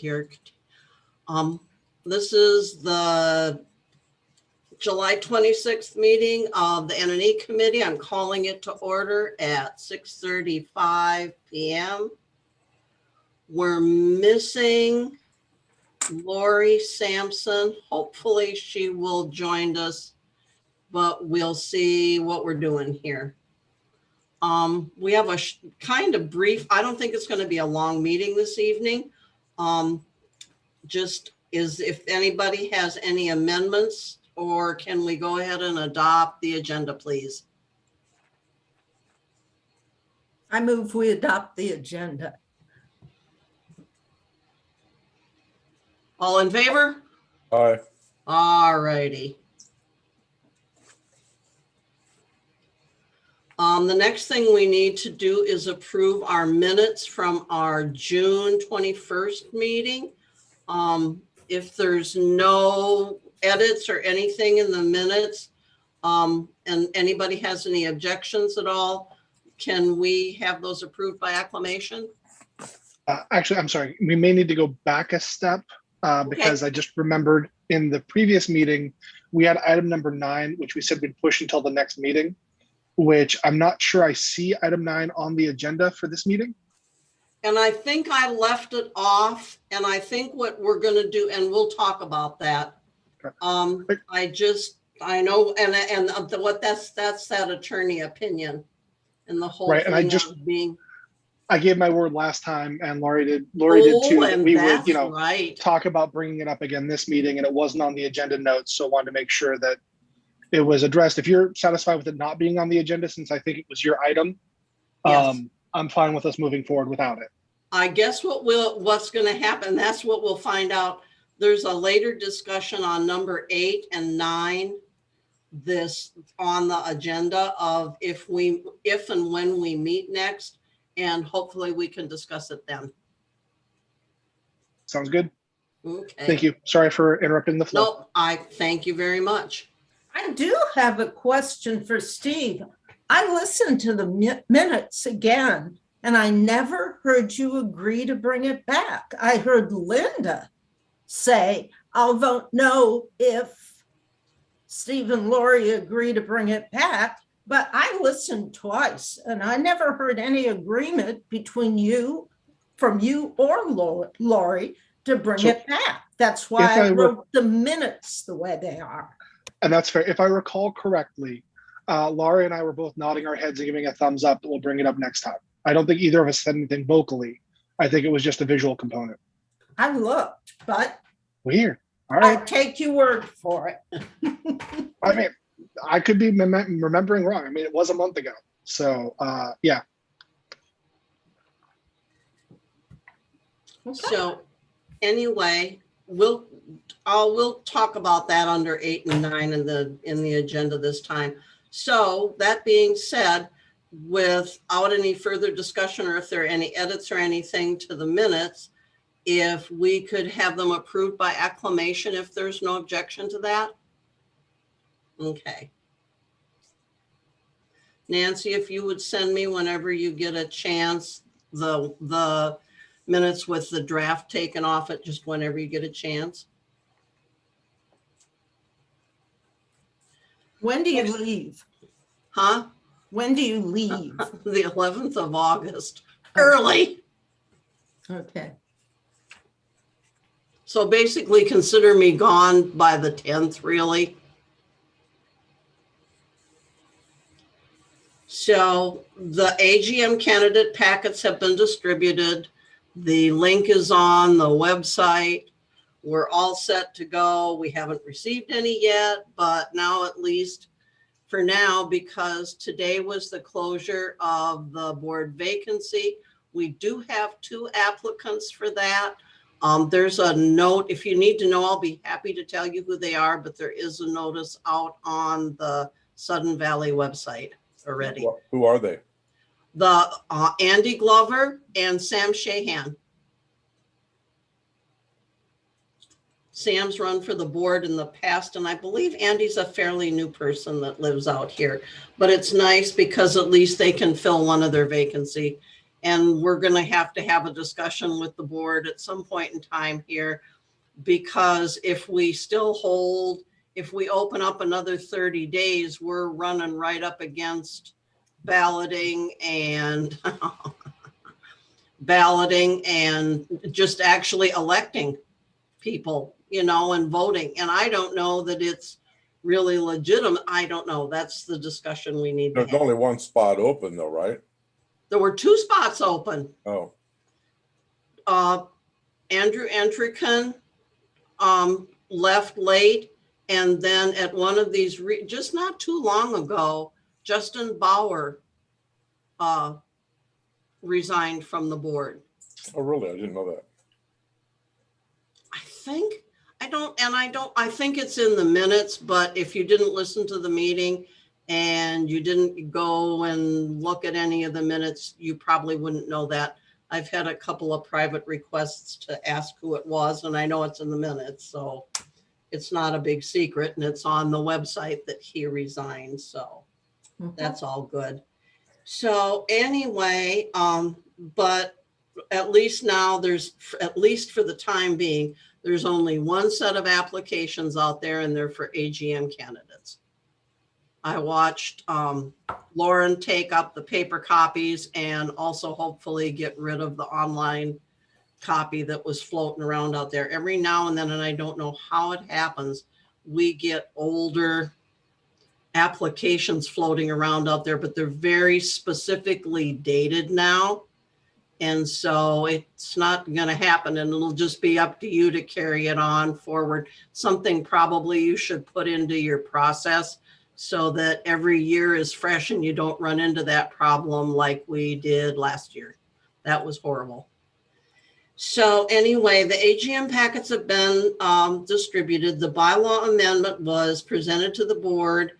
here. This is the July 26th meeting of the N&E Committee. I'm calling it to order at 6:35 p.m. We're missing Lori Sampson. Hopefully she will join us, but we'll see what we're doing here. We have a kind of brief, I don't think it's going to be a long meeting this evening. Just is if anybody has any amendments, or can we go ahead and adopt the agenda, please? I move we adopt the agenda. All in favor? Aye. All righty. The next thing we need to do is approve our minutes from our June 21st meeting. If there's no edits or anything in the minutes, and anybody has any objections at all, can we have those approved by acclamation? Actually, I'm sorry. We may need to go back a step because I just remembered in the previous meeting, we had item number 9, which we said we'd push until the next meeting, which I'm not sure I see item 9 on the agenda for this meeting. And I think I left it off, and I think what we're going to do, and we'll talk about that. Okay. I know, and what that's that attorney opinion, and the whole Right, thing and being. I gave my word last time, and Lori did too, that And we that's would, right. talk about bringing it up again this meeting, and it wasn't on the agenda notes, so wanted to make sure that it was addressed. If you're satisfied with it not being on the agenda, since I think it was your item, Yes. I'm fine with us moving forward without it. I guess what's going to happen, that's what we'll find out. There's a later discussion on number 8 and 9, this on the agenda of if and when we meet next, and hopefully we can discuss it then. Sounds good. Okay. Thank you. Sorry for interrupting the flow. No, I thank you very much. I do have a question for Steve. I listened to the minutes again, and I never heard you agree to bring it back. I heard Linda say, I'll vote no if Steve and Lori agree to bring it back. But I listened twice, and I never heard any agreement between from you or Lori to bring it back. That's why I wrote the minutes the way they are. And that's fair. If I recall correctly, Laurie and I were both nodding our heads and giving a thumbs up that we'll bring it up next time. I don't think either of us said anything vocally. I think it was just a visual component. I looked, but Weird. All right. I take your word for it. I mean, I could be remembering wrong. I mean, it was a month ago. So, yeah. Okay. So anyway, we'll talk about that under 8 and 9 in the agenda this time. So that being said, without any further discussion, or if there are any edits or anything to the minutes, if we could have them approved by acclamation, if there's no objection to that. Okay. Nancy, if you would send me whenever you get a chance, the minutes with the draft taken off it, just whenever you get a chance. When do you leave? Huh? When do you leave? The 11th of August, early. Okay. So basically consider me gone by the 10th, really. So the AGM candidate packets have been distributed. The link is on the website. We're all set to go. We haven't received any yet, but now at least for now, because today was the closure of the board vacancy, we do have 2 applicants for that. There's a note. If you need to know, I'll be happy to tell you who they are, but there is a notice out on the Sudden Valley website already. Who are they? The Andy Glover and Sam Shahan. Sam's run for the board in the past, and I believe Andy's a fairly new person that lives out here. But it's nice because at least they can fill one of their vacancy. And we're going to have a discussion with the board at some point in time here, because if we open up another 30 days, we're running right up against balloting and just actually electing people, and voting. And I don't know that it's really legitimate. I don't know. That's the discussion we need to There's have. only one spot open though, right? There were 2 spots open. Oh, Andrew Entrican left late, and then at one of these, just not too long ago, Justin Bauer resigned from the board. oh, really? I didn't know that. I think it's in the minutes, but if you didn't listen to the meeting and you didn't go and look at any of the minutes, you probably wouldn't know that. I've had a couple of private requests to ask who it was, and I know it's in the minutes, so it's not a big secret, and it's on the website that he resigned, so that's all good. So anyway, but at least now at least for the time being, there's only one set of applications out there, and they're for AGM candidates. I watched Lauren take up the paper copies and also hopefully get rid of the online copy that was floating around out there. Every now and then, and I don't know how it happens, we get older applications floating around out there, but they're very specifically dated now. And so it's not going to happen, and it'll just be up to you to carry it on forward. Something probably you should put into your process so that every year is fresh and you don't run into that problem like we did last year. That was horrible. So anyway, the AGM packets have been distributed. The bylaw amendment was presented to the board,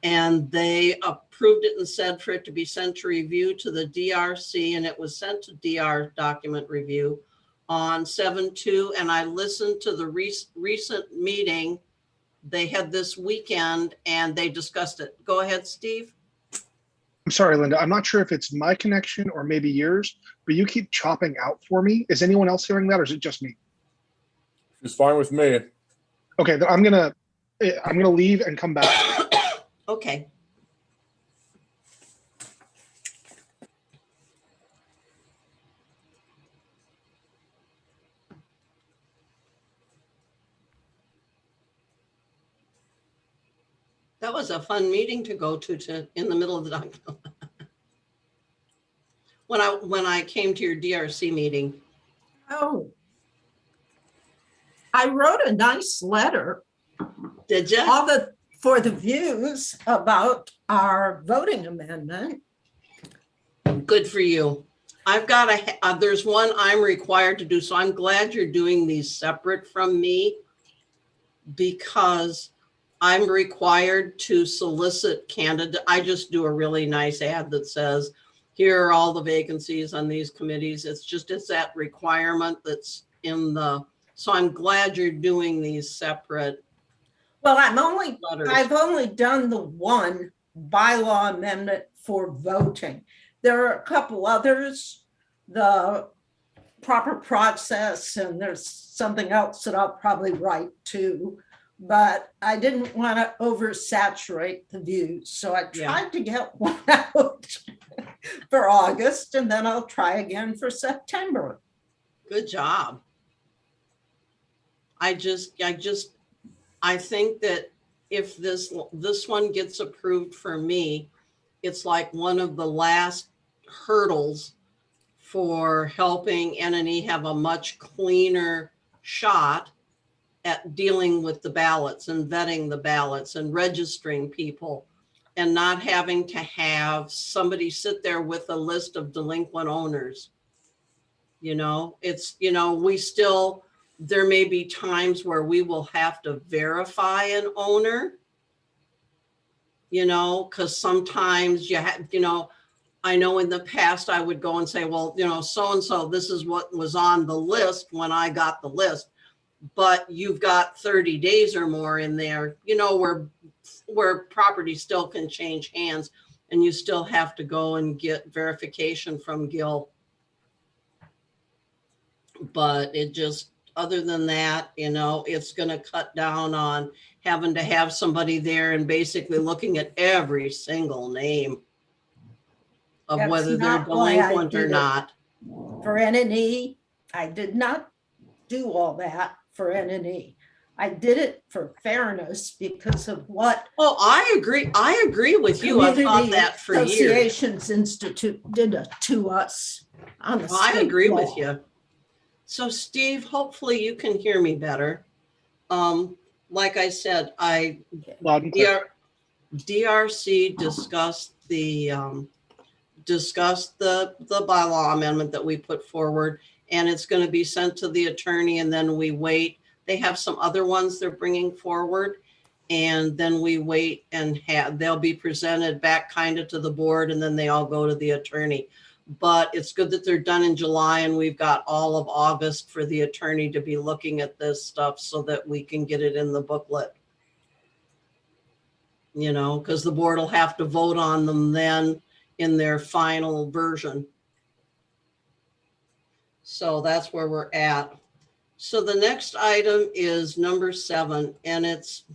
and they approved it and said for it to be sent to review to the DRC, and it was sent to DR document review on 7/2. And I listened to the recent meeting they had this weekend, and they discussed it. Go ahead, Steve. I'm sorry, Linda. I'm not sure if it's my connection or maybe yours, but you keep chopping out for me. Is anyone else hearing that, or is it just me? It's fine with me. Okay, then I'm gonna leave and come back. Okay. That was a fun meeting to go to in the middle of the night. When I came to your DRC meeting. Oh. I wrote a nice letter Did you? for the views about our voting amendment. Good for you. I've got there's one I'm required to do, so I'm glad you're doing these separate from me, because I'm required to solicit candidate. I just do a really nice ad that says, here are all the vacancies on these committees. It's that requirement that's in so I'm glad you're doing these separate Well, letters. I've only done the one bylaw amendment for voting. There are a couple others, the proper process, and there's something else that I'll probably write too. But I didn't want to oversaturate the views. So I tried to get one out for August, and then I'll try again for September. Good job. I think that if this one gets approved for me, it's like one of the last hurdles for helping NNE have a much cleaner shot at dealing with the ballots and vetting the ballots and registering people, and not having to have somebody sit there with a list of delinquent owners. There may be times where we will have to verify an owner, because sometimes I know in the past I would go and say, well, so-and-so, this is what was on the list when I got the list, but you've got 30 days or more in there, where property still can change hands, and you still have to go and get verification from Gil But it just, other than that, it's going to cut down on having to have somebody there and basically looking at every single name of That's whether they're not why I delinquent or did it. not. For NNE, I did not do all that for NNE. I did it for fairness because of what Oh, I agree. I agree with you. I've thought Community that for years. Associations Institute did to us on the I state agree law. with you. So Steve, hopefully you can hear me better. Like I said, Loud and clear. DRC discussed the bylaw amendment that we put forward, and it's going to be sent to the attorney, and then we wait. They have some other ones they're bringing forward, and then we wait and they'll be presented back kind of to the board, and then they all go to the attorney. But it's good that they're done in July, and we've got all of August for the attorney to be looking at this stuff so that we can get it in the booklet. Because the board will have to vote on them then in their final version. So that's where we're at. So the next item is number 7, and it's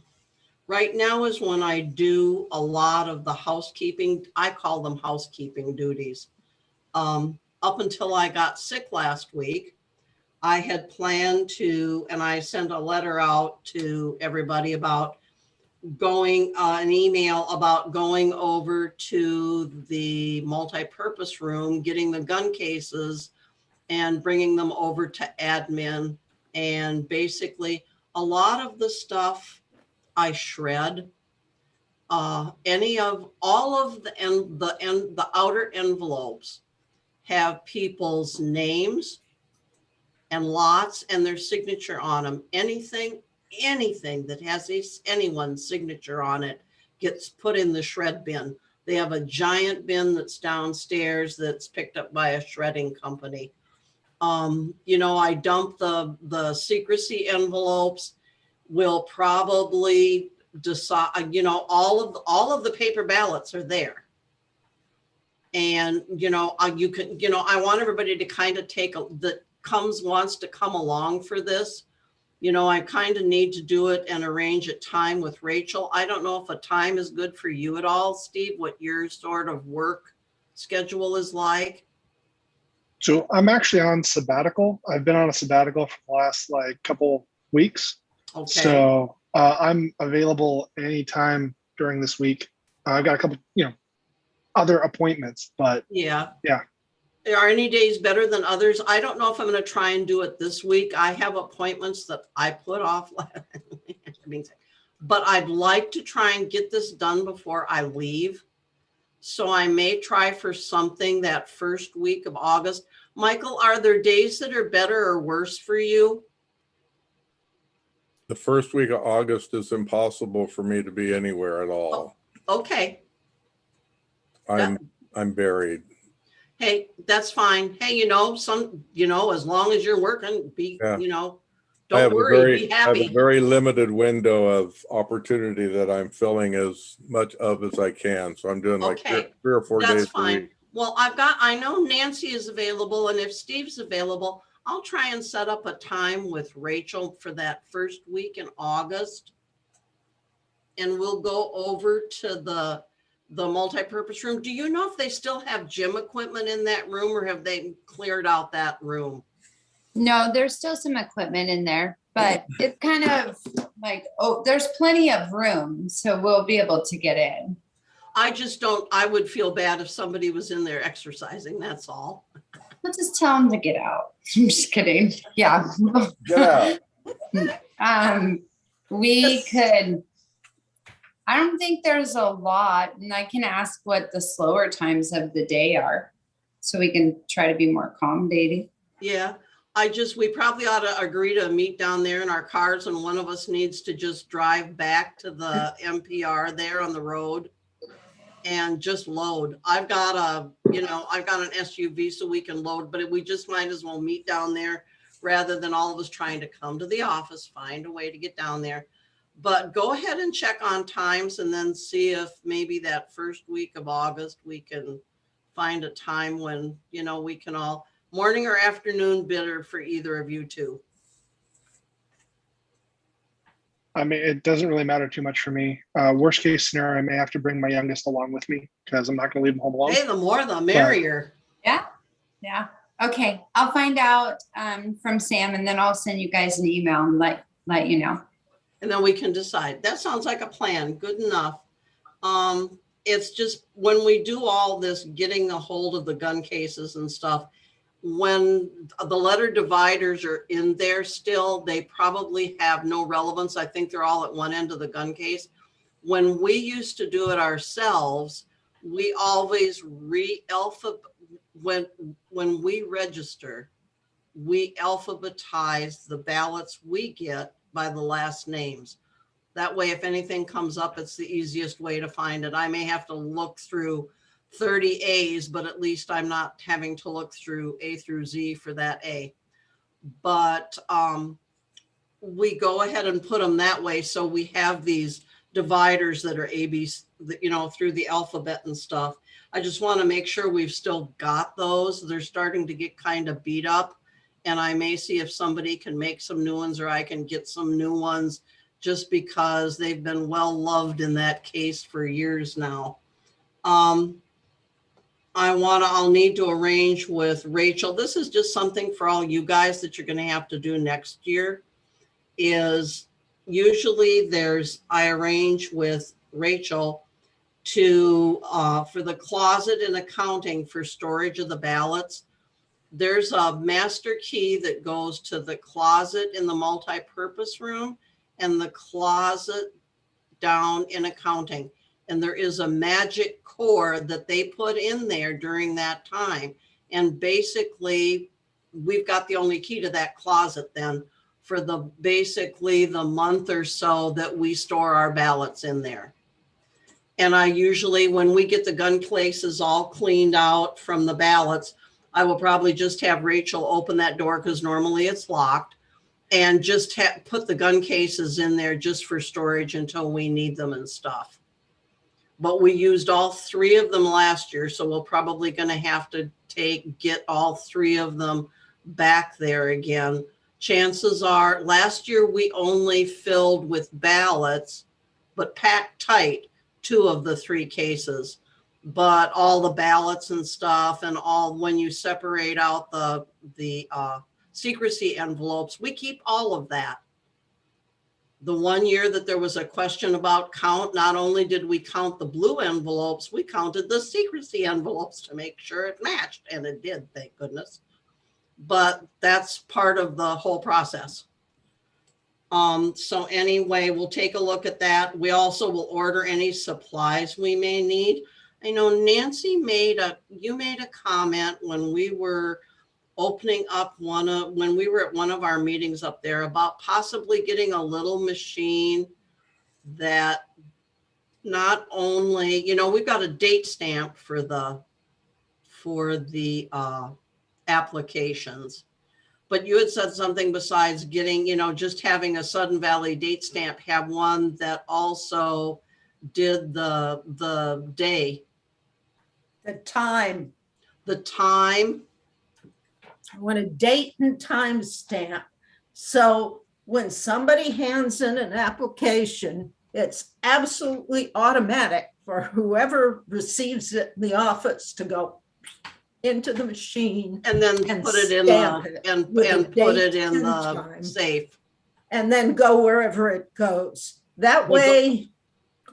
right now is when I do a lot of the housekeeping. I call them housekeeping duties. Up until I got sick last week, I had planned to, and I sent a letter out to everybody about going, an email about going over to the multi-purpose room, getting the gun cases and bringing them over to admin. And basically a lot of the stuff I shred, all of the outer envelopes have people's names and lots and their signature on them. Anything that has anyone's signature on it gets put in the shred bin. They have a giant bin that's downstairs that's picked up by a shredding company. I dump the secrecy envelopes. Will probably decide, all of the paper ballots are there. And, you can, I want everybody to kind of wants to come along for this. I kind of need to do it and arrange a time with Rachel. I don't know if a time is good for you at all, Steve, what your sort of work schedule is like. So I'm actually on sabbatical. I've been on a sabbatical for the last couple weeks. Okay. So I'm available anytime during this week. I've got a couple, other appointments, but Yeah. Yeah. Are any days better than others? I don't know if I'm going to try and do it this week. I have appointments that I put off, but I'd like to try and get this done before I leave. So I may try for something that first week of August. Michael, are there days that are better or worse for you? The first week of August is impossible for me to be anywhere at all. Okay. I'm buried. Hey, that's fine. Hey, as long as you're working, don't worry, be I have happy. a very limited window of opportunity that I'm filling as much of as I can. So I'm doing Okay, 3 or 4 That's days a fine. week. Well, I know Nancy is available, and if Steve's available, I'll try and set up a time with Rachel for that first week in August. And we'll go over to the multi-purpose room. Do you know if they still have gym equipment in that room, or have they cleared out that room? No, there's still some equipment in there, but it's kind of there's plenty of room, so we'll be able to get in. I would feel bad if somebody was in there exercising, that's all. We'll just tell them to get out. I'm just kidding. Yeah. Yeah. We could, I don't think there's a lot, and I can ask what the slower times of the day are so we can try to be more accommodating. Yeah, we probably ought to agree to meet down there in our cars, and one of us needs to just drive back to the MPR there on the road and just load. I've got an SUV so we can load, but we just might as well meet down there rather than all of us trying to come to the office, find a way to get down there. But go ahead and check on times and then see if maybe that first week of August we can find a time when, we can all Morning or afternoon better for either of you two? I mean, it doesn't really matter too much for me. Worst case scenario, I may have to bring my youngest along with me because I'm not going to leave him home alone. Hey, the more the merrier. Yeah. Okay, I'll find out from Sam and then I'll send you guys an email and let you know. And then we can decide. That sounds like a plan. Good enough. It's just when we do all this, getting a hold of the gun cases and stuff, when the letter dividers are in there still, they probably have no relevance. I think they're all at one end of the gun case. When we used to do it ourselves, we always when we register, we alphabetize the ballots we get by the last names. That way, if anything comes up, it's the easiest way to find it. I may have to look through 30 A's, but at least I'm not having to look through A through Z for that A. But we go ahead and put them that way. So we have these dividers that are A, B, you know, through the alphabet and stuff. I just want to make sure we've still got those. They're starting to get kind of beat up. And I may see if somebody can make some new ones or I can get some new ones, just because they've been well loved in that case for years now. I'll need to arrange with Rachel. This is just something for all you guys that you're going to have to do next year. Is usually I arrange with Rachel to for the closet and accounting for storage of the ballots. There's a master key that goes to the closet in the multi-purpose room and the closet down in accounting. And there is a magic cord that they put in there during that time. And basically, we've got the only key to that closet then for basically the month or so that we store our ballots in there. And I usually, when we get the gun cases all cleaned out from the ballots, I will probably just have Rachel open that door because normally it's locked, and just put the gun cases in there just for storage until we need them and stuff. But we used all 3 of them last year, so we're probably going to have to get all 3 of them back there again. Chances are, last year we only filled with ballots, but packed tight 2 of the 3 cases. But all the ballots and stuff, and all, when you separate out the secrecy envelopes, we keep all of that. The one year that there was a question about count, not only did we count the blue envelopes, we counted the secrecy envelopes to make sure it matched, and it did, thank goodness. But that's part of the whole process. So anyway, we'll take a look at that. We also will order any supplies we may need. I know Nancy you made a comment when we were opening up when we were at one of our meetings up there about possibly getting a little machine that not only, you know, we've got a date stamp for the applications, but you had said something besides getting, you know, just having a Sudden Valley date stamp, have one that also did the day. The time. The time. I want a date and time stamp. So when somebody hands in an application, it's absolutely automatic for whoever receives it in the office to go into the machine And then and put it in stamp the, it and with a put it date in and the time. safe. and then go wherever it goes. That Well, way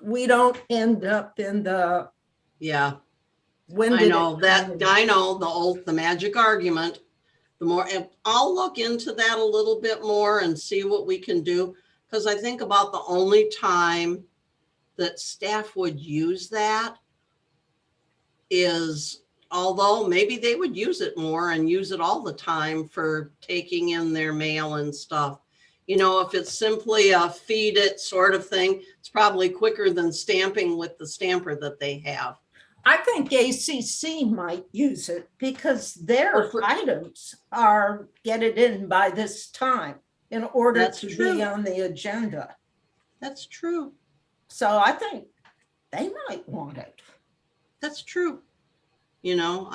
we don't end up in the, Yeah, when I did know it that, come in? I know the magic argument. The more, and I'll look into that a little bit more and see what we can do. Because I think about the only time that staff would use that is, although maybe they would use it more and use it all the time for taking in their mail and stuff. You know, if it's simply a feed it sort of thing, it's probably quicker than stamping with the stamper that they have. I think ACC might use it because their Well, items are get it in by this time in order That's to true. be on the agenda. That's true. So I think they might want it. That's true. You know,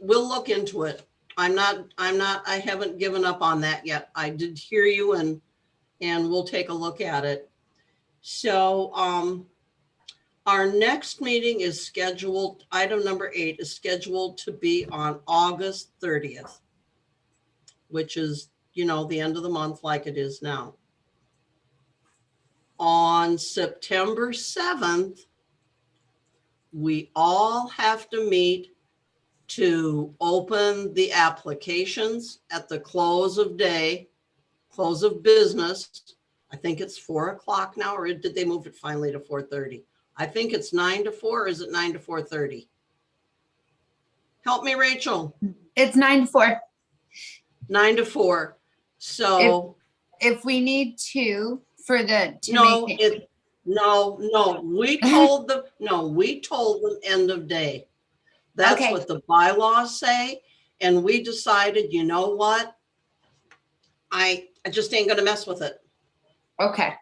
we'll look into it. I haven't given up on that yet. I did hear you and we'll take a look at it. So, our next meeting is scheduled, item number 8 is scheduled to be on August 30th, which is, the end of the month like it is now. On September 7th, we all have to meet to open the applications at the close of business. I think it's 4:00 now, or did they move it finally to 4:30? I think it's 9 to 4, or is it 9 to 4:30? Help me, Rachel. It's 9 to 4. 9 to 4. So If we need to no, make it, we told them end of day. That's Okay. what the bylaws say. And we decided, you know what? I just ain't gonna mess with it. okay.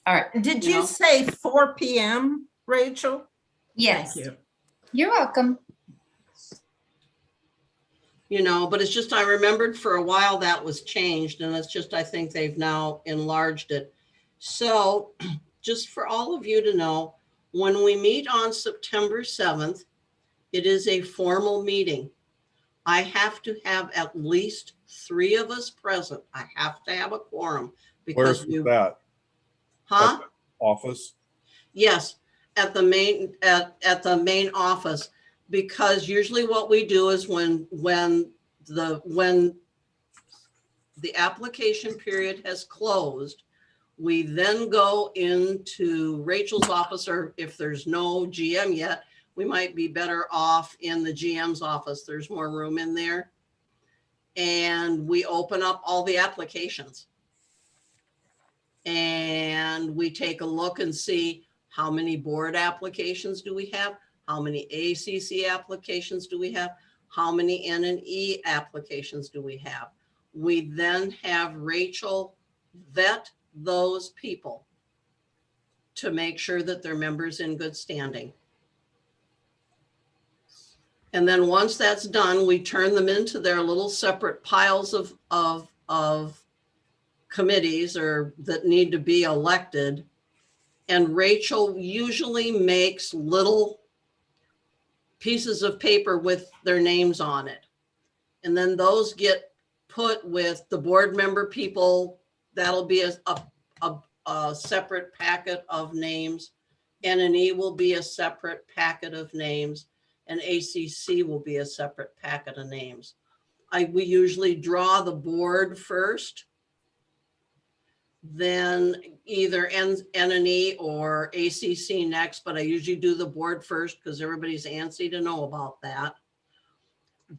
All right. Did You know? you say 4 PM, Rachel? Yes. Thank you. You're welcome. But it's just, I remembered for a while that was changed, and it's just, I think they've now enlarged it. So just for all of you to know, when we meet on September 7th, it is a formal meeting. I have to have at least 3 of us present. I have to have a quorum Where's because that? huh? Office? Yes, at the main office, because usually what we do is when the application period has closed, we then go into Rachel's office, or if there's no GM yet, we might be better off in the GM's office. There's more room in there. And we open up all the applications. And we take a look and see how many board applications do we have? How many ACC applications do we have? How many N&E applications do we have? We then have Rachel vet those people to make sure that they're members in good standing. And then once that's done, we turn them into their little separate piles of committees or that need to be elected. And Rachel usually makes little pieces of paper with their names on it. And then those get put with the board member people. That'll be a separate packet of names. N&E will be a separate packet of names. And ACC will be a separate packet of names. We usually draw the board first, then either N&E or ACC next, but I usually do the board first because everybody's antsy to know about that.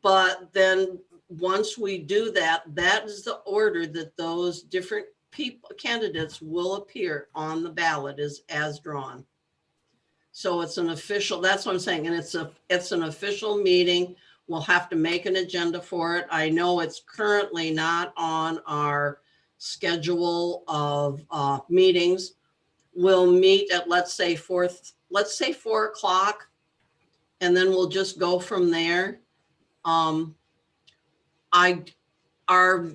But then once we do that, that is the order that those different candidates will appear on the ballot as drawn. So it's an official, that's what I'm saying. And it's an official meeting. We'll have to make an agenda for it. I know it's currently not on our schedule of meetings. We'll meet at, let's say 4 o'clock, and then we'll just go from there. Are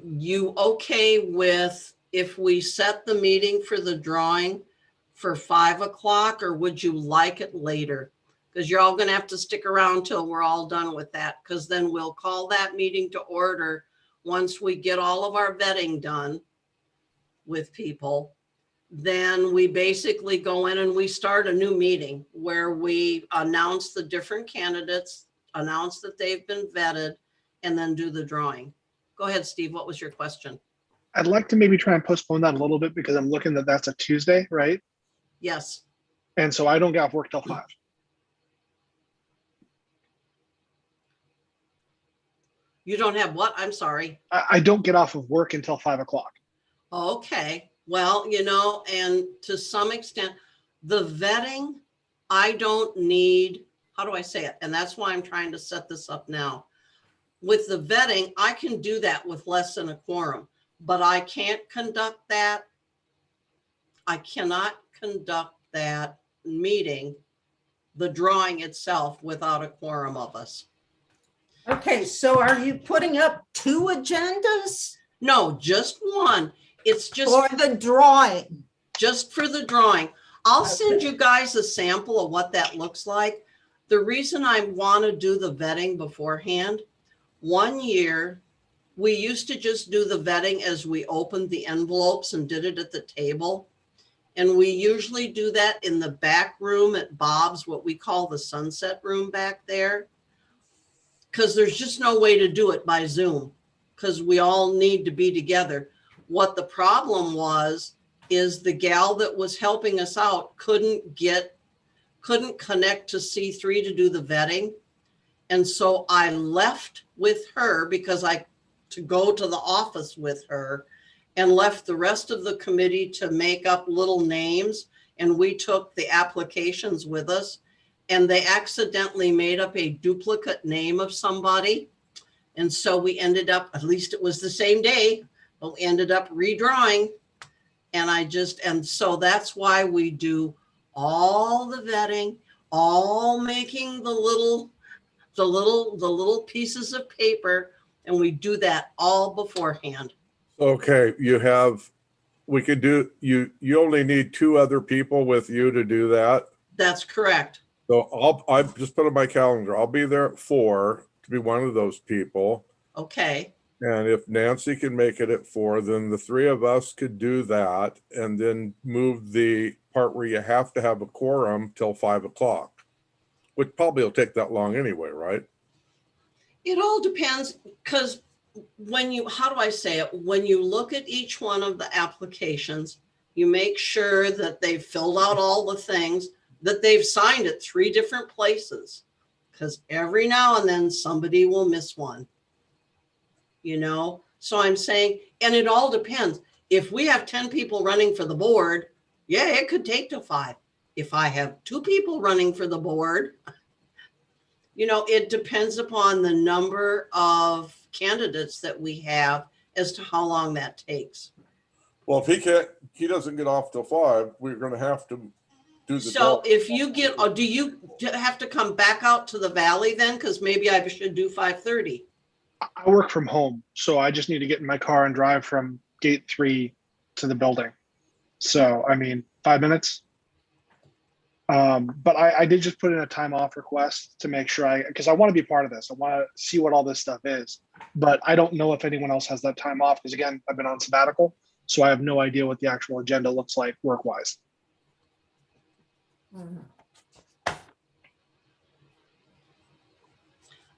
you okay with if we set the meeting for the drawing for 5 o'clock, or would you like it later? Because you're all going to have to stick around till we're all done with that, because then we'll call that meeting to order once we get all of our vetting done with people. Then we basically go in and we start a new meeting where we announce the different candidates, announce that they've been vetted, and then do the drawing. Go ahead, Steve. What was your question? I'd like to maybe try and postpone that a little bit because I'm looking that that's a Tuesday, right? Yes. And so I don't get off work till 5. You don't have what? I'm sorry. I don't get off of work until 5 o'clock. Okay. Well, and to some extent, the vetting, I don't need, how do I say it? And that's why I'm trying to set this up now. With the vetting, I can do that with less than a quorum, but I can't conduct that. I cannot conduct that meeting, the drawing itself, without a quorum of us. Okay, so are you putting up 2 agendas No, just one. It's just, for the drawing? just for the drawing. I'll send Okay. you guys a sample of what that looks like. The reason I want to do the vetting beforehand, one year, we used to just do the vetting as we opened the envelopes and did it at the table. And we usually do that in the back room at Bob's, what we call the sunset room back there. Because there's just no way to do it by Zoom, because we all need to be together. What the problem was is the gal that was helping us out couldn't connect to C3 to do the vetting. And so I left with her to go to the office with her, and left the rest of the committee to make up little names. And we took the applications with us, and they accidentally made up a duplicate name of somebody. And so we ended up, at least it was the same day, but we ended up redrawing. And so that's why we do all the vetting, all making the little pieces of paper, and we do that all beforehand. Okay, we could do, you only need 2 other people with you to do that. That's correct. So I just put on my calendar, I'll be there at 4 to be one of those people. Okay. And if Nancy can make it at 4, then the 3 of us could do that and then move the part where you have to have a quorum till 5 o'clock, which probably will take that long anyway, right? It all depends, because how do I say it? When you look at each one of the applications, you make sure that they've filled out all the things, that they've signed at 3 different places, because every now and then somebody will miss one. So I'm saying, and it all depends. If we have 10 people running for the board, yeah, it could take till 5. If I have 2 people running for the board, it depends upon the number of candidates that we have as to how long that takes. Well, if he doesn't get off till 5, we're going to have to do the. So if you do you have to come back out to the valley then? Because maybe I should do 5:30. I work from home, so I just need to get in my car and drive from gate 3 to the building. So, 5 minutes. But I did just put in a time off request to make sure because I want to be part of this. I want to see what all this stuff is, but I don't know if anyone else has that time off, because again, I've been on sabbatical, so I have no idea what the actual agenda looks like work-wise.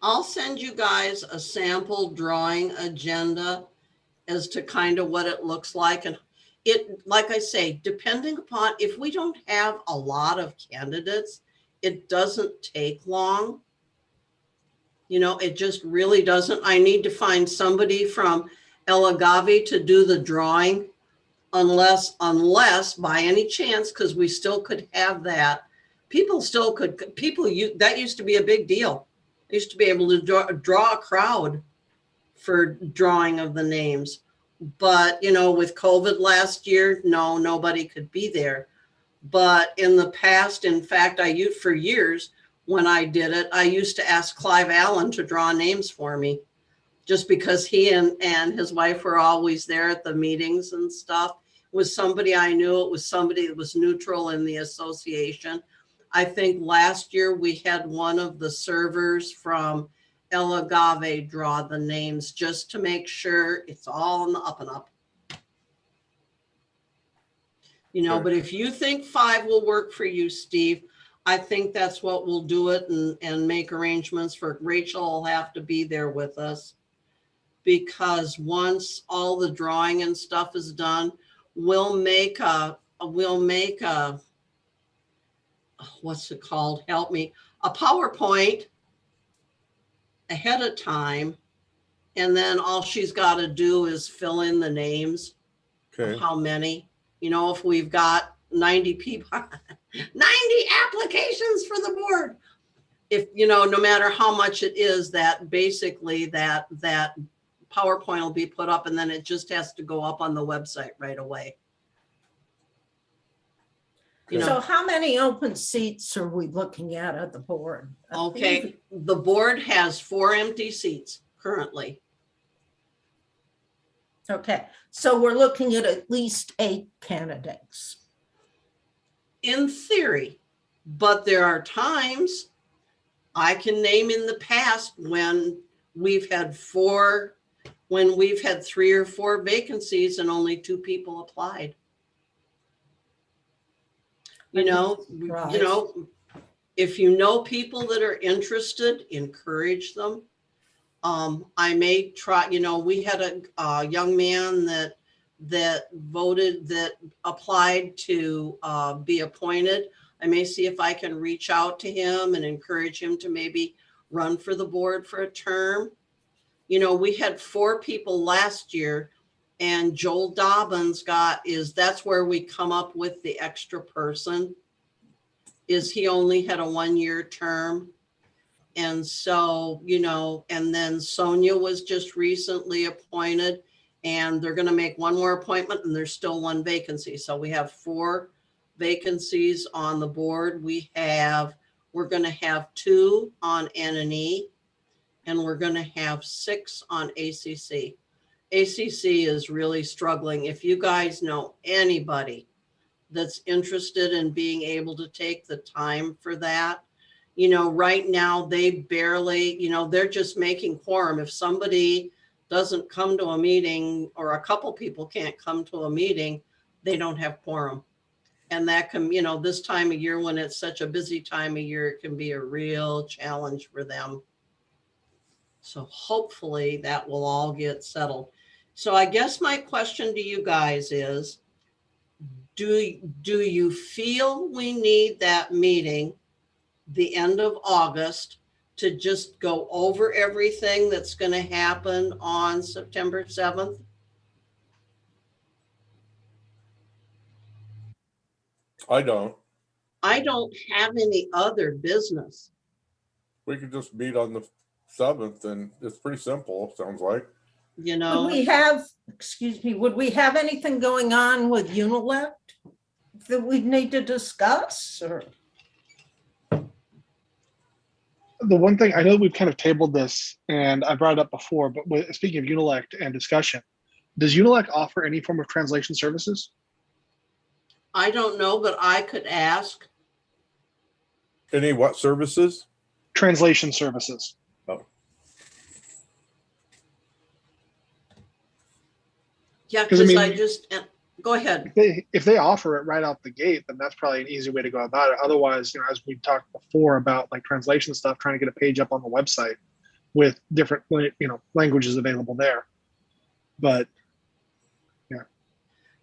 I'll send you guys a sample drawing agenda as to kind of what it looks like. And like I say, depending upon, if we don't have a lot of candidates, it doesn't take long. It just really doesn't. I need to find somebody from El Agave to do the drawing, unless by any chance, because we still could have that. That used to be a big deal. I used to be able to draw a crowd for drawing of the names. But, with COVID last year, no, nobody could be there. But in the past, in fact, for years, when I did it, I used to ask Clive Allen to draw names for me, just because he and his wife were always there at the meetings and stuff. It was somebody I knew. It was somebody that was neutral in the association. I think last year we had one of the servers from El Agave draw the names, just to make sure it's all on the up and up. Sure. But if you think 5 will work for you, Steve, I think that's what we'll do it, and make arrangements for Rachel will have to be there with us, because once all the drawing and stuff is done, we'll make a what's it called? Help me. A PowerPoint ahead of time. And then all she's got to do is fill in the names Okay. of how many, if we've got 90 people, 90 applications for the board. If, no matter how much it is, that basically that PowerPoint will be put up, and then it just has to go up on the website right away. You know, So how many open seats are we looking at the board? okay, the board has 4 empty seats currently. Okay, so we're looking at least 8 candidates. In theory, but there are times I can name in the past when we've had 3 or 4 vacancies and only 2 people applied. You know, if you know people that are interested, encourage them. I may try, we had a young man that applied to be appointed. I may see if I can reach out to him and encourage him to maybe run for the board for a term. We had 4 people last year, and Joel Dobbins that's where we come up with the extra person, is he only had a 1-year term. And so, and then Sonia was just recently appointed, and they're going to make 1 more appointment, and there's still 1 vacancy. So we have 4 vacancies on the board. We're going to have 2 on N&E, and we're going to have 6 on ACC. ACC is really struggling. If you guys know anybody that's interested in being able to take the time for that, right now they barely, they're just making quorum. If somebody doesn't come to a meeting, or a couple people can't come to a meeting, they don't have quorum. And that can, this time of year, when it's such a busy time of year, it can be a real challenge for them. So hopefully that will all get settled. So I guess my question to you guys is, do you feel we need that meeting the end of August to just go over everything that's going to happen on September 7th? I don't. I don't have any other business. We could just meet on the 7th, and it's pretty simple, sounds like. Would we have anything going on with Unilect that we need to discuss, or? The one thing, I know we've kind of tabled this and I brought it up before, but speaking of Unilect and discussion, does Unilect offer any form of translation services? I don't know, but I could ask. Any what services? Translation services. Oh. Yeah, 'Cause I because mean- go ahead. If they offer it right out the gate, then that's probably an easy way to go about it. Otherwise, as we talked before about like translation stuff, trying to get a page up on the website with different, languages available there. But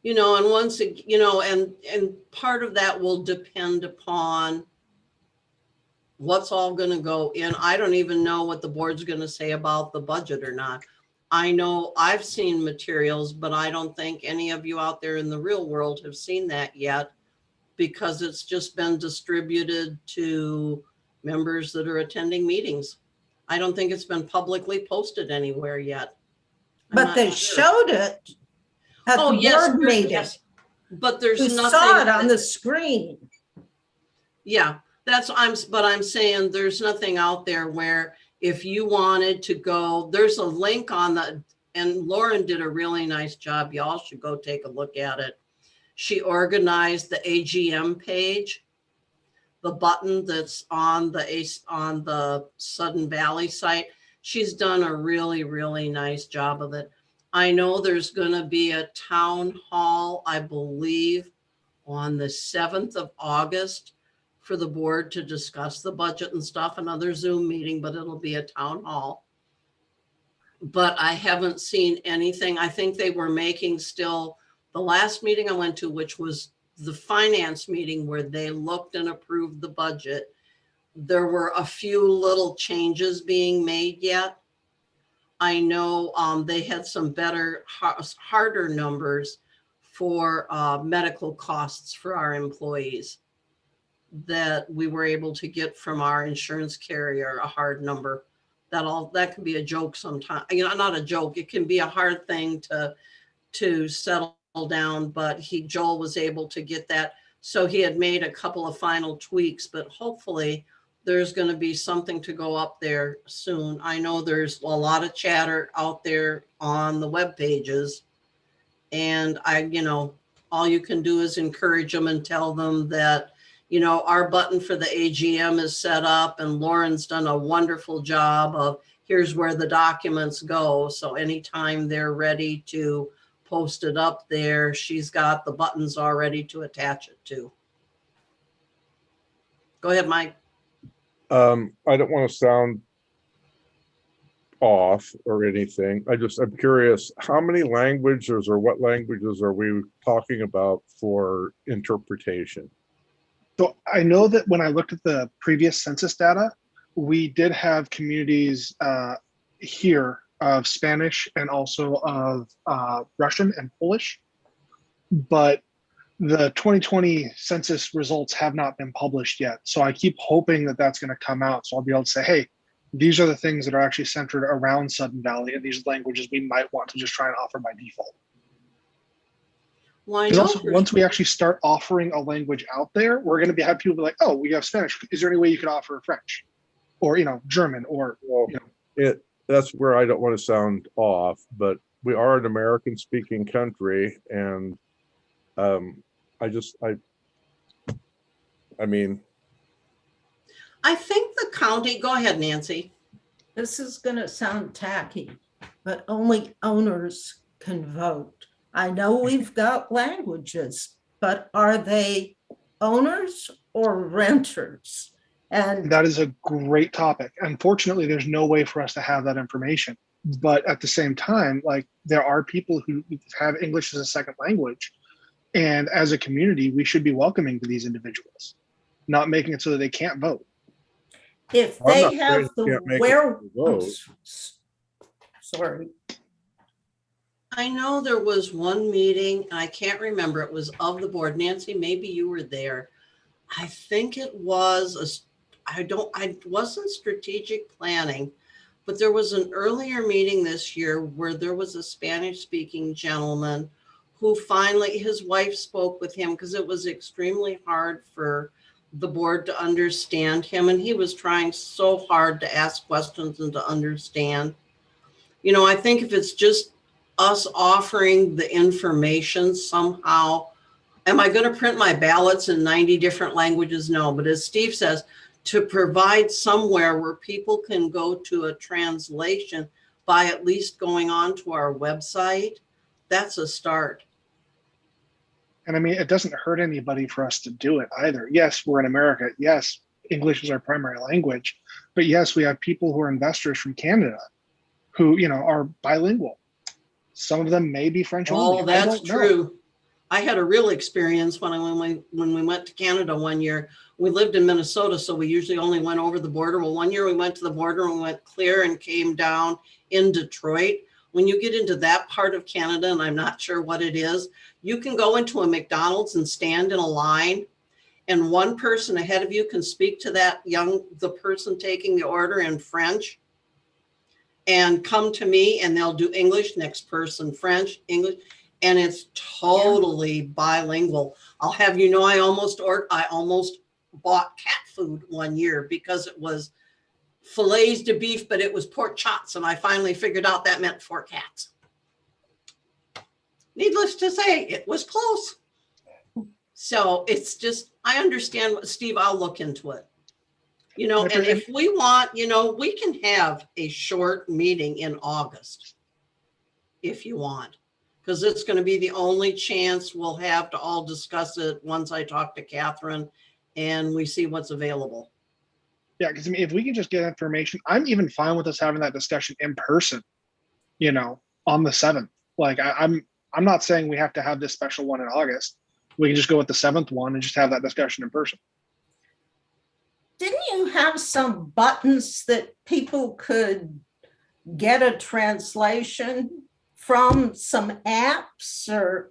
And once, and part of that will depend upon what's all going to go in. I don't even know what the board's going to say about the budget or not. I know I've seen materials, but I don't think any of you out there in the real world have seen that yet, because it's just been distributed to members that are attending meetings. I don't think it's been publicly posted anywhere yet. I'm But not they sure. showed it at the board meeting. Yes, but there's We nothing. saw it on the screen. Yeah, but I'm saying there's nothing out there where if you wanted to go, there's a link and Lauren did a really nice job. Y'all should go take a look at it. She organized the AGM page, the button that's on the Sudden Valley site. She's done a really, really nice job of it. I know there's going to be a town hall, I believe, on the 7th of August for the board to discuss the budget and stuff, another Zoom meeting, but it'll be a town hall. But I haven't seen anything. I think they were making still the last meeting I went to, which was the finance meeting where they looked and approved the budget. There were a few little changes being made yet. I know they had some harder numbers for medical costs for our employees that we were able to get from our insurance carrier, a hard number. That can be a joke sometimes, not a joke. It can be a hard thing to settle down, but Joel was able to get that. So he had made a couple of final tweaks, but hopefully there's going to be something to go up there soon. I know there's a lot of chatter out there on the web pages. And all you can do is encourage them and tell them that, our button for the AGM is set up and Lauren's done a wonderful job of here's where the documents go. So anytime they're ready to post it up there, she's got the buttons already to attach it to. Go ahead, Mike. I don't want to sound off or anything. I'm curious, how many languages or what languages are we talking about for interpretation? So I know that when I looked at the previous census data, we did have communities here of Spanish and also of Russian and Polish, but the 2020 census results have not been published yet. So I keep hoping that that's going to come out. So I'll be able to say, hey, these are the things that are actually centered around Sudden Valley, and these languages we might want to just try and offer by default. Well, I Because know also, once we actually start offering a language out there, we're going to have people be like, oh, we have Spanish. Is there any way you could offer French or, German or, Well, that's where I don't want to sound off, but we are an American speaking country. And I think the county, go ahead, Nancy. This is going to sound tacky, but only owners can vote. I know we've got languages, but are they owners or renters? And that is a great topic. Unfortunately, there's no way for us to have that information. But at the same time, like there are people who have English as a second language. And as a community, we should be welcoming to these individuals, not making it so that they can't vote. if I'm not they saying have you the can't make it where, vote. sorry, I know there was one meeting, I can't remember, it was of the board. Nancy, maybe you were there. I think it was, I wasn't strategic planning, but there was an earlier meeting this year where there was a Spanish speaking gentleman who finally, his wife spoke with him because it was extremely hard for the board to understand him. And he was trying so hard to ask questions and to understand. I think if it's just us offering the information somehow, am I going to print my ballots in 90 different languages? No, but as Steve says, to provide somewhere where people can go to a translation by at least going on to our website, that's a start. And I mean, it doesn't hurt anybody for us to do it either. Yes, we're in America. Yes, English is our primary language. But yes, we have people who are investors from Canada who, are bilingual. Some of them may be French only. Oh, that's true. I had a real experience when we went to Canada one year. We lived in Minnesota, so we usually only went over the border. Well, one year we went to the border and we went clear and came down in Detroit. When you get into that part of Canada, and I'm not sure what it is, you can go into a McDonald's and stand in a line, and one person ahead of you can speak to the person taking the order in French, and come to me, and they'll do English, next person French, English, and it's totally bilingual. I'll have you know, I almost bought cat food one year because it was fillets de beef, but it was pork chops, and I finally figured out that meant 4 cats. Needless to say, it was close. So it's just, I understand what Steve, I'll look into it. And if we want, we can have a short meeting in August if you want, because it's going to be the only chance we'll have to all discuss it once I talk to Catherine and we see what's available. Yeah, because I mean, if we can just get information, I'm even fine with us having that discussion in person, on the 7th. Like I'm not saying we have to have this special one in August. We can just go with the 7th one and just have that discussion in person. didn't you have some buttons that people could get a translation from, some apps or?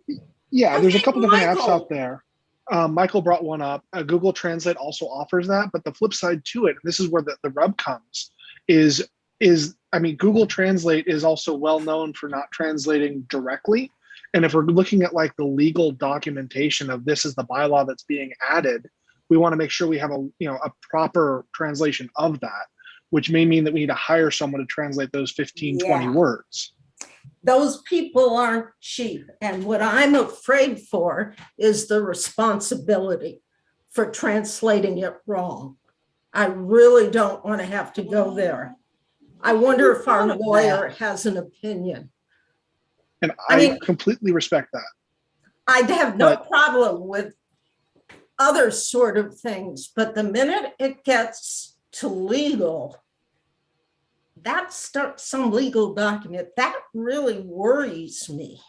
Yeah, there's a couple different apps Michael- out there. Michael brought one up. Google Translate also offers that, but the flip side to it, this is where the rub comes, is I mean, Google Translate is also well known for not translating directly. And if we're looking at like the legal documentation of this is the bylaw that's being added, we want to make sure we have a proper translation of that, which may mean that we need to hire someone to translate those 15, 20 Yeah. words. Those people aren't cheap. And what I'm afraid for is the responsibility for translating it wrong. I really don't want to have to go there. I wonder if our lawyer has an opinion. And I mean- I completely respect that. I'd have no But- problem with other sort of things, but the minute it gets to legal, that starts some legal document. That really worries me.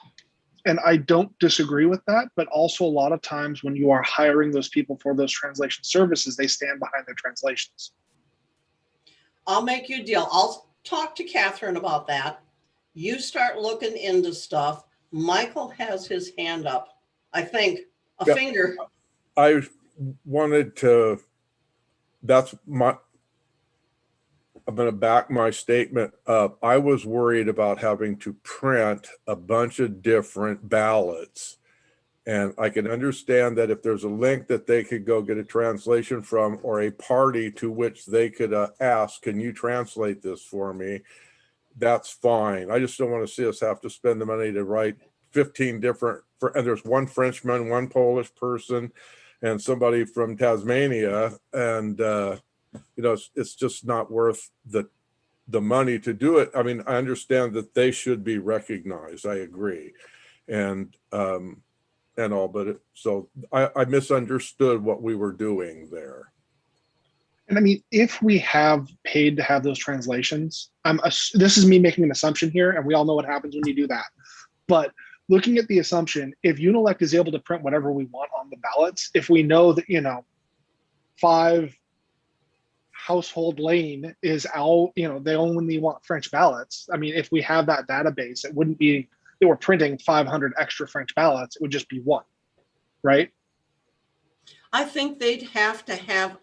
And I don't disagree with that, but also a lot of times when you are hiring those people for those translation services, they stand behind their translations. I'll make you a deal. I'll talk to Catherine about that. You start looking into stuff. Michael has his hand up. I think a Yep. finger. I wanted to, that's my, I'm going to back my statement up. I was worried about having to print a bunch of different ballots. And I can understand that if there's a link that they could go get a translation from, or a party to which they could ask, can you translate this for me? That's fine. I just don't want to see us have to spend the money to write 15 different, and there's one Frenchman, one Polish person, and somebody from Tasmania. And, it's just not worth the money to do it. I mean, I understand that they should be recognized. I agree. And all, but so I misunderstood what we were doing there. And I mean, if we have paid to have those translations, this is me making an assumption here, and we all know what happens when you do that. But looking at the assumption, if Unilect is able to print whatever we want on the ballots, if we know that, 5 Household Lane is out, they only want French ballots. I mean, if we have that database, it wouldn't be that we're printing 500 extra French ballots. It would just be one, right? I think they'd have to have,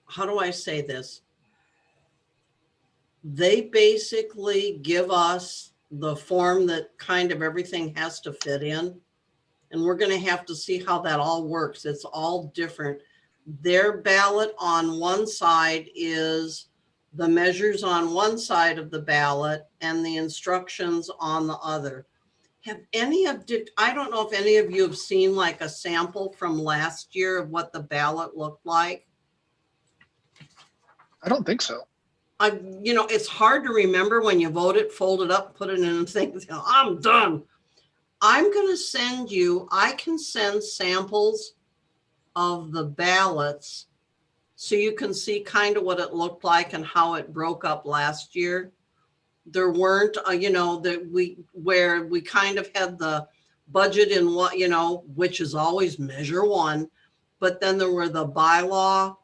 how do I say this? They basically give us the form that kind of everything has to fit in. And we're going to have to see how that all works. It's all different. Their ballot on one side is the measures on one side of the ballot and the instructions on the other. I don't know if any of you have seen like a sample from last year of what the ballot looked like. I don't think so. It's hard to remember when you vote it, fold it up, put it in and think, I'm done. I'm going to send you, I can send samples of the ballots so you can see kind of what it looked like and how it broke up last year. There weren't, where we kind of had the budget in what, which is always measure one, but then there were the bylaws,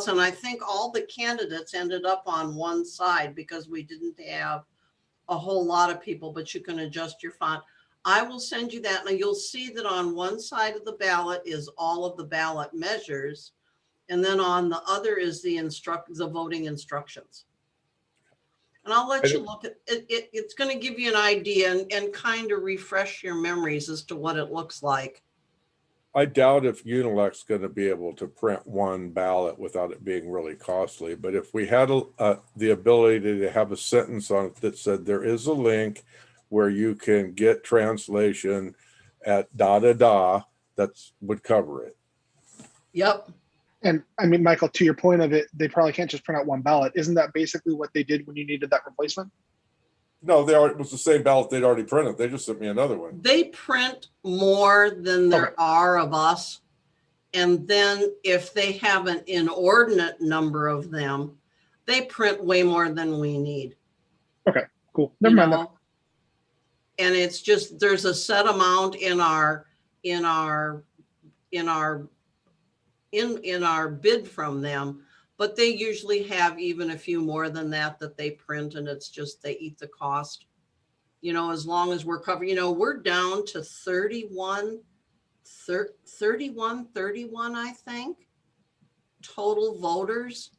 and I think all the candidates ended up on one side because we didn't have a whole lot of people, but you can adjust your font. I will send you that, and you'll see that on one side of the ballot is all of the ballot measures, and then on the other is the voting instructions. And I'll let you look at it. It's going to give you an idea and kind of refresh your memories as to what it looks like. I doubt if Unilect's going to be able to print one ballot without it being really costly. But if we had the ability to have a sentence on it that said there is a link where you can get translation at that would cover it. Yep. And I mean, Michael, to your point of it, they probably can't just print out one ballot. Isn't that basically what they did when you needed that replacement? No, it was the same ballot they'd already printed. They just sent me another one. They print more than there Okay. are of us. And then if they have an inordinate number of them, they print way more than we need. Okay, cool. Never mind that. And it's just, there's a set amount in our bid from them, but they usually have even a few more than that they print, and it's just, they eat the cost. As long as we're covering, we're down to 31, I think, total voters,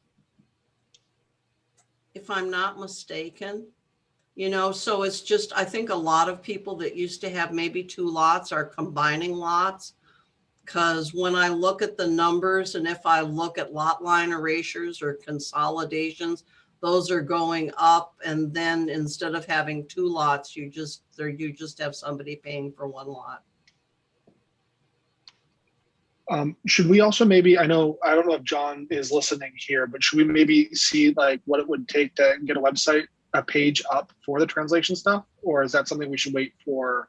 if I'm not mistaken. You know, so it's just, I think a lot of people that used to have maybe 2 lots are combining lots. Because when I look at the numbers and if I look at lot line erasures or consolidations, those are going up. And then instead of having 2 lots, you just have somebody paying for 1 lot. Should we also maybe, I don't know if John is listening here, but should we maybe see like what it would take to get a page up for the translation stuff? Or is that something we should wait for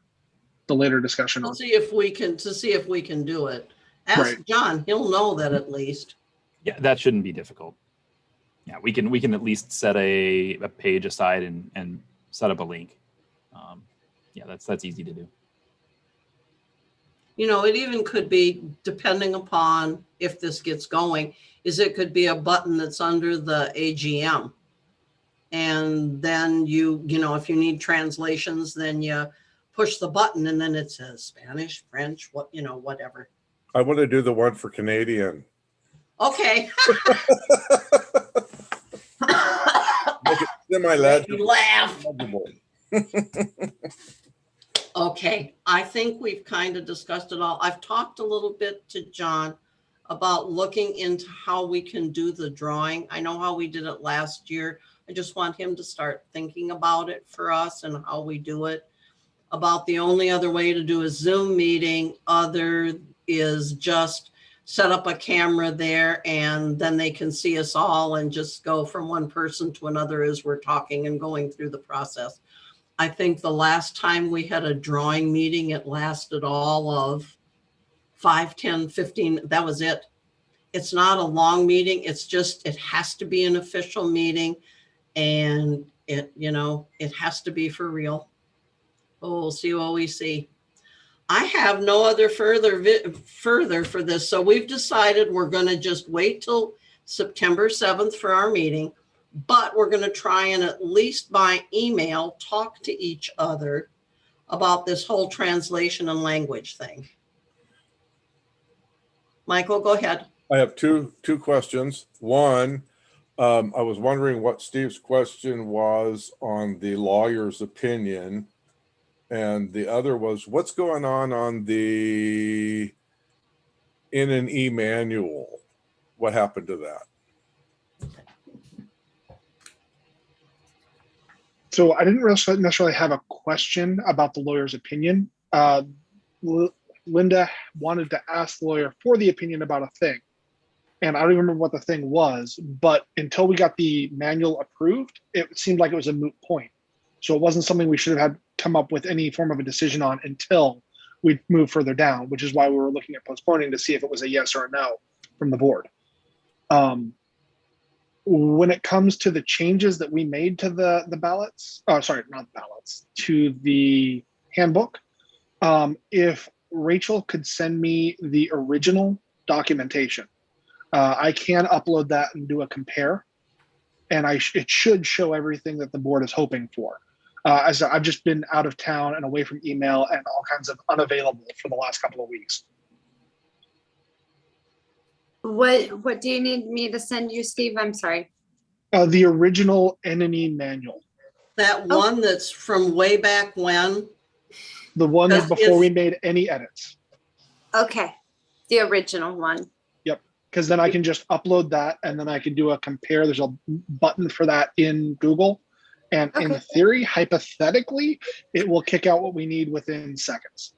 the later discussion on? To see if we can do it. Ask Right. John, he'll know that at least. Yeah, that shouldn't be difficult. Yeah, we can at least set a page aside and set up a link. Yeah, that's easy to do. You know, it even could be, depending upon if this gets going, it could be a button that's under the AGM. And then you know, if you need translations, then you push the button and then it says Spanish, French, whatever. I want to do the one for Canadian. Okay. Make it Make semi-legible. you laugh. Okay, I think we've kind of discussed it all. I've talked a little bit to John about looking into how we can do the drawing. I know how we did it last year. I just want him to start thinking about it for us and how we do it. About the only other way to do a Zoom meeting is just set up a camera there and then they can see us all and just go from one person to another as we're talking and going through the process. I think the last time we had a drawing meeting, it lasted all of 5, 10, 15. That was it. It's not a long meeting. It's just, it has to be an official meeting and it has to be for real. Oh, we'll see what we see. I have no other further for this. So we've decided we're going to just wait till September 7th for our meeting, but we're going to try and at least by email talk to each other about this whole translation and language thing. Michael, go ahead. I have two questions. One, I was wondering what Steve's question was on the lawyer's opinion. And the other was, what's going on the N&E manual? What happened to that? So I didn't necessarily have a question about the lawyer's opinion. Linda wanted to ask the lawyer for the opinion about a thing. And I don't even remember what the thing was, but until we got the manual approved, it seemed like it was a moot point. So it wasn't something we should have had come up with any form of a decision on until we moved further down, which is why we were looking at postponing to see if it was a yes or a no from the board. When it comes to the changes that we made to the ballots, to the handbook, if Rachel could send me the original documentation, I can upload that and do a compare, and it should show everything that the board is hoping for. As I've just been out of town and away from email and all kinds of unavailable for the last couple of weeks. What do you need me to send you, Steve? I'm sorry. The original N&E manual, That one that's from way back when. the one Because before if- we made any edits. Okay, the original one. Because then I can just upload that and then I can do a compare. There's a button for that in Google. And in Okay. theory, hypothetically, it will kick out what we need within seconds.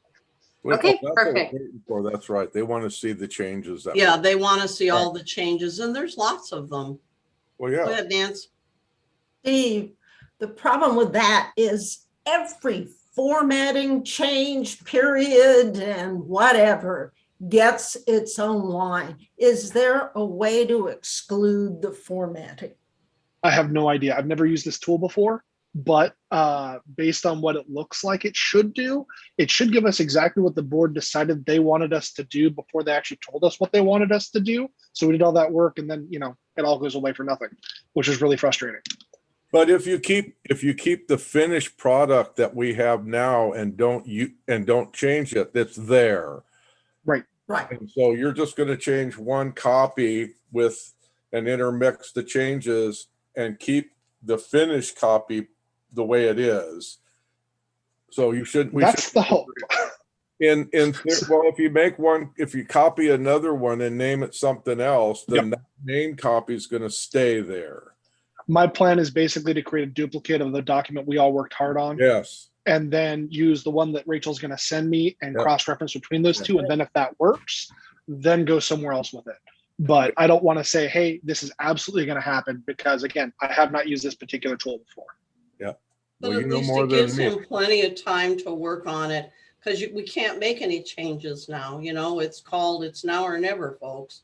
Well, Okay, that's what we're perfect. waiting for. That's right. They want to see the changes. That Yeah, they want to see all the changes and there's lots of them. Well, Go yeah. ahead, Nance. Steve, the problem with that is every formatting change, period, and whatever gets its own line. Is there a way to exclude the formatting? I have no idea. I've never used this tool before, but based on what it looks like it should do, it should give us exactly what the board decided they wanted us to do before they actually told us what they wanted us to do. So we did all that work and then, it all goes away for nothing, which is really frustrating. But if you keep the finished product that we have now and don't change it, that's there. Right. And so you're just going to change one copy and intermix the changes and keep the finished copy the way it is. So you should, That's the hope. well, if you make one, if you copy another one and name it something else, then that main copy is going to stay there. My plan is basically to create a duplicate of the document we all worked hard on, Yes. and then use the one that Rachel's going to send me and Yep. cross-reference between those two. And then if that works, then go somewhere else with it. But I don't want to say, hey, this is absolutely going to happen, because again, I have not used this particular tool before. But Well, at you know least more it than gives me. him plenty of time to work on it, because we can't make any changes now, it's called it's now or never, folks.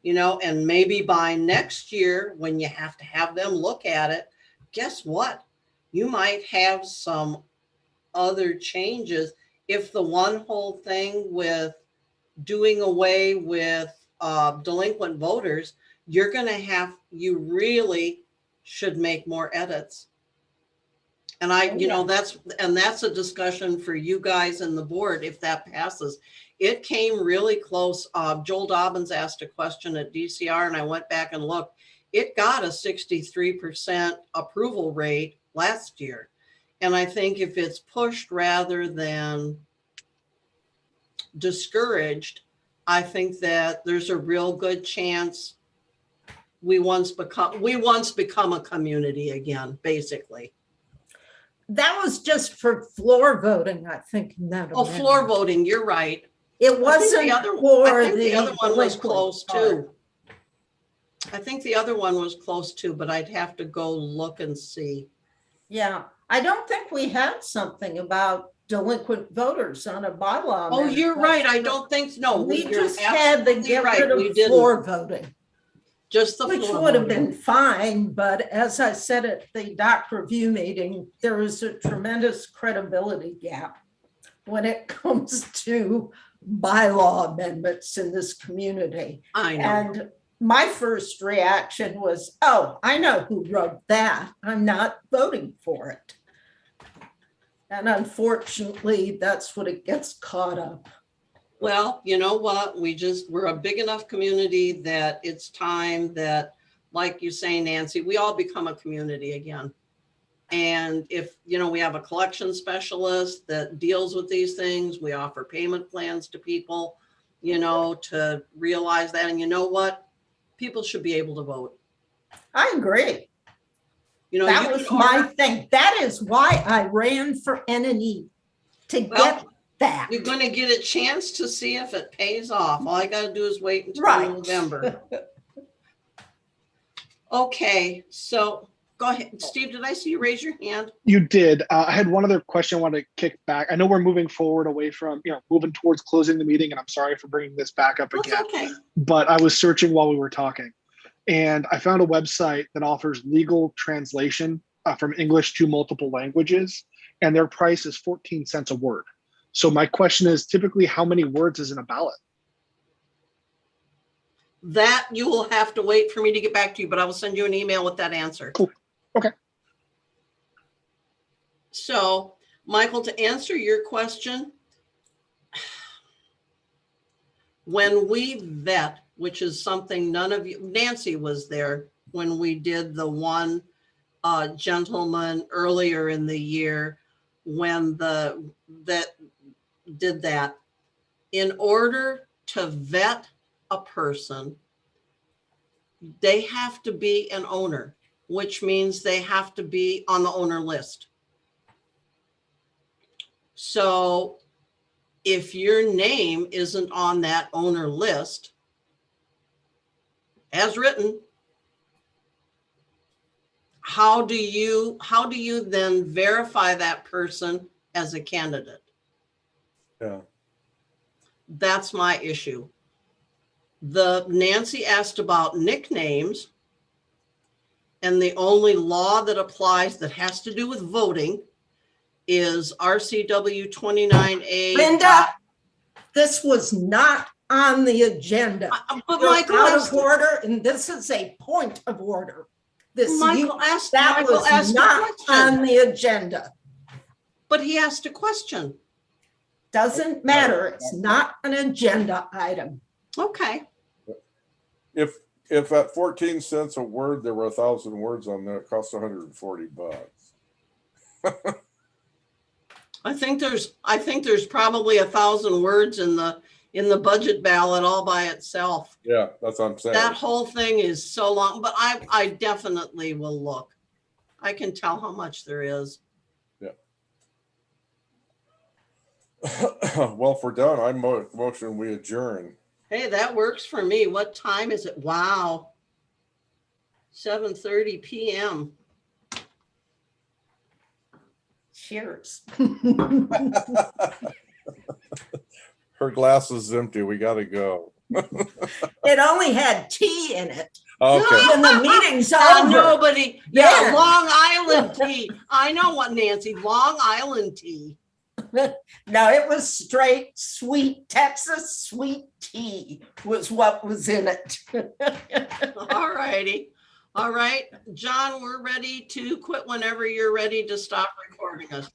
And maybe by next year, when you have to have them look at it, guess what? You might have some other changes. If the one whole thing with doing away with delinquent voters, you really should make more edits. And that's a discussion for you guys and the board if that passes. It came really close. Joel Dobbins asked a question at DCR and I went back and looked. It got a 63% approval rate last year. And I think if it's pushed rather than discouraged, I think that there's a real good chance we once become a community again, basically. That was just for floor voting, I think. in that Oh, floor amendment. voting, you're right. It wasn't for I think the the other one was delinquent close part. too. I think the other one was close too, but I'd have to go look and see. Yeah, I don't think we had something about delinquent voters on a bylaw. Oh, amendment. you're right. I don't think, no. We you're just had to absolutely get right. rid We of didn't. floor voting, Just the which floor would have voting. been fine. But as I said at the doc review meeting, there is a tremendous credibility gap when it comes to bylaw amendments in this community. I know. And my first reaction was, oh, I know who wrote that. I'm not voting for it. And unfortunately, that's what it gets caught up. Well, you know what? We're a big enough community that it's time that, like you say, Nancy, we all become a community again. And if, we have a collection specialist that deals with these things, we offer payment plans to people, to realize that. And you know what? People should be able to vote. I agree. you That can was my order- thing. That is why I ran for NNE, to Well, get that. You're going to get a chance to see if it pays off. All I got to do is wait until Right. November. Okay, so go ahead. Steve, did I see you raise your hand? You did. I had one other question I wanted to kick back. I know we're moving forward away from, moving towards closing the meeting, and I'm sorry for bringing this back up That's again. okay. But I was searching while we were talking, and I found a website that offers legal translation from English to multiple languages, and their price is 14 cents a word. So my question is, typically, how many words is in a ballot? That you will have to wait for me to get back to you, but I will send you an email with that answer. Cool. Okay. So, Michael, to answer your question, when we vet, which is something none of you, Nancy was there when we did the one gentleman earlier in the year when that did that. In order to vet a person, they have to be an owner, which means they have to be on the owner list. So if your name isn't on that owner list, as written, how do you then verify that person as a candidate? Yeah. That's my issue. Nancy asked about nicknames, and the only law that applies that has to do with voting is RCW 29A. Linda, this was not on the agenda. But You're Michael out asked, of order, and this is a point of order. Michael asked That Michael was asked a not question, on the agenda. but he asked a question. Doesn't matter. It's not an agenda item. Okay. If at 14 cents a word, there were 1,000 words on there, it costs $140. I think there's probably 1,000 words in the budget ballot all by itself. Yeah, that's what I'm saying. That whole thing is so long, but I definitely will look. I can tell how much there is. Well, if we're done, I motion we adjourn. Hey, that works for me. What time is it? Wow. 7:30 p.m. Cheers. Her glass is empty. We gotta go. It only had tea in it. Okay. And the meeting's Oh, over. nobody. Yeah, Yeah. Long Island tea. I know what, Nancy. Long Island tea. No, it was straight sweet Texas sweet tea was what was in it. All righty. All right. John, we're ready to quit whenever you're ready to stop recording us.